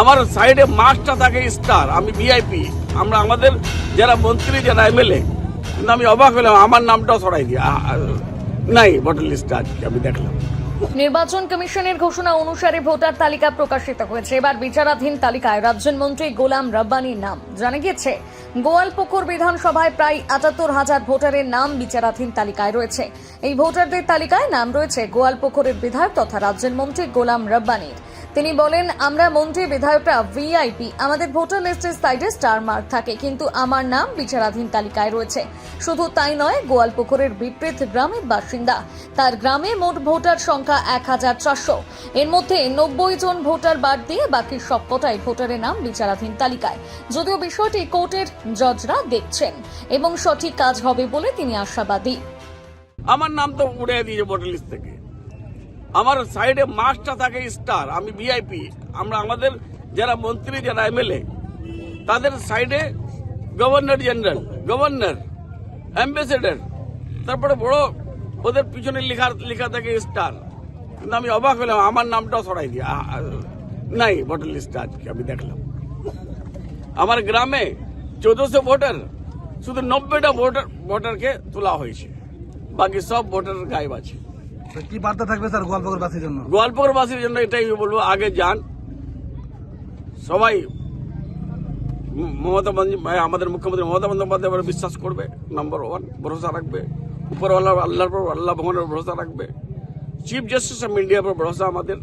আমার সাইডে মার্কটা থাকে স্টার, আমি ভিআইপি, আমরা আমাদের যারা মন্ত্রী যারা এমএলএ, কিন্তু আমি অবাক হলাম আমার নামটাও সরাই দিয়ে নাই ভোটার লিস্টে। আজকে আমি দেখলাম নির্বাচন কমিশনের ঘোষণা অনুসারে ভোটার তালিকা প্রকাশিত হয়েছে। এবার বিচারাধীন তালিকায় রাজ্যের মন্ত্রী গোলাম রব্বানির নাম। জানা গিয়েছে গোয়ালপুকুর বিধানসভায় প্রায় ৭৮,০০০ ভোটারের নাম বিচারাধীন তালিকায় রয়েছে। এই ভোটারদের তালিকায় নাম রয়েছে গোয়ালপুকুরের বিধায়ক তথা রাজ্যের মন্ত্রী গোলাম রব্বানির। তিনি বলেন, আমরা মন্ত্রী বিধায়করা ভিআইপি, আমাদের ভোটার লিস্টের সাইডে স্টার মার্ক থাকে, কিন্তু আমার নাম বিচারাধীন তালিকায় রয়েছে। শুধু তাই নয়, গোয়ালপুকুরের বিপরীত গ্রামের বাসিন্দা, তার গ্রামে মোট ভোটার সংখ্যা ১,৪০০। এর মধ্যে ৯০ জন ভোটার বাদ দিয়ে বাকি সবকটাই ভোটারের নাম বিচারাধীন তালিকায়। যদিও বিষয়টি কোর্টের জজরা দেখছেন এবং সঠিক কাজ হবে বলে তিনি আশাবাদী। আমার নাম তো উড়ে দিয়েছে ভোটার লিস্ট থেকে। আমার সাইডে মার্কটা থাকে স্টার, আমি ভিআইপি, আমরা আমাদের যারা মন্ত্রী যারা এমএলএ, তাদের সাইডে গভর্নর জেনারেল, গভর্নর, অ্যাম্বাসেডর, তারপরে বড় ওদের পিছনে লেখা থাকে স্টার, কিন্তু আমি অবাক হলাম আমার নামটাও সরাই দিয়ে নাই ভোটার লিস্টে। আজকে আমি দেখলাম আমার গ্রামে ১৪০০ ভোটার, শুধু ৯০টা ভোটারকে তোলা হয়েছে, বাকি সব ভোটার গায়েব আছে। কি বার্তা থাকবে স্যার গোয়ালপুকুরবাসীর জন্য? গোয়ালপুকুরবাসীর জন্য এটাই বলবো, আগে যান সবাই, আমাদের মুখ্যমন্ত্রী মমতা বন্দ্যোপাধ্যায় বিশ্বাস করবে, নাম্বার 1 ভরসা রাখবে, উপরওয়ালা আল্লাহ ভগবানের ভরসা রাখবে, চিফ জাস্টিস অফ ইন্ডিয়ার উপর ভরসা আমাদের।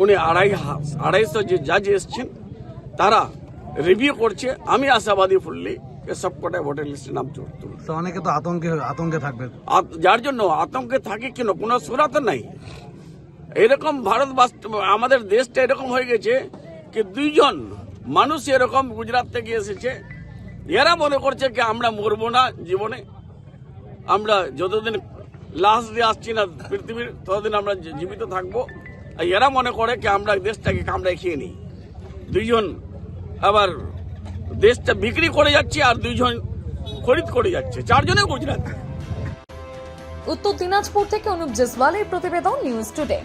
উনি ২৫০ যে জাজ এসছেন তারা রিভিউ করছে, আমি আশাবাদী ফুললি সব কটায় ভোটার লিস্টে নাম তুলবে। অনেকে তো আতঙ্কে থাকবে, যার জন্য আতঙ্কে থাকে কেন, কোনো সুরাত নাই। এরকম ভারতবর্ষ, আমাদের দেশটা এরকম হয়ে গেছে কি ২ জন মানুষ এরকম গুজরাট থেকে এসেছে, এরা মনে করছে কি আমরা মরবো না জীবনে, আমরা যতদিন লাশ দিয়ে আসছি না পৃথিবীর ততদিন আমরা জীবিত থাকবো। আর এরা মনে করে কি আমরা দেশটাকে কামড়ায় খেয়ে নিই। ২ জন আবার দেশটা বিক্রি করে যাচ্ছে আর ২ জন খরিদ করে যাচ্ছে, ৪ জনে গুজরাট। উত্তর দিনাজপুর থেকে অনুপ জেসওয়ালের প্রতিবেদন, নিউজ টুডে।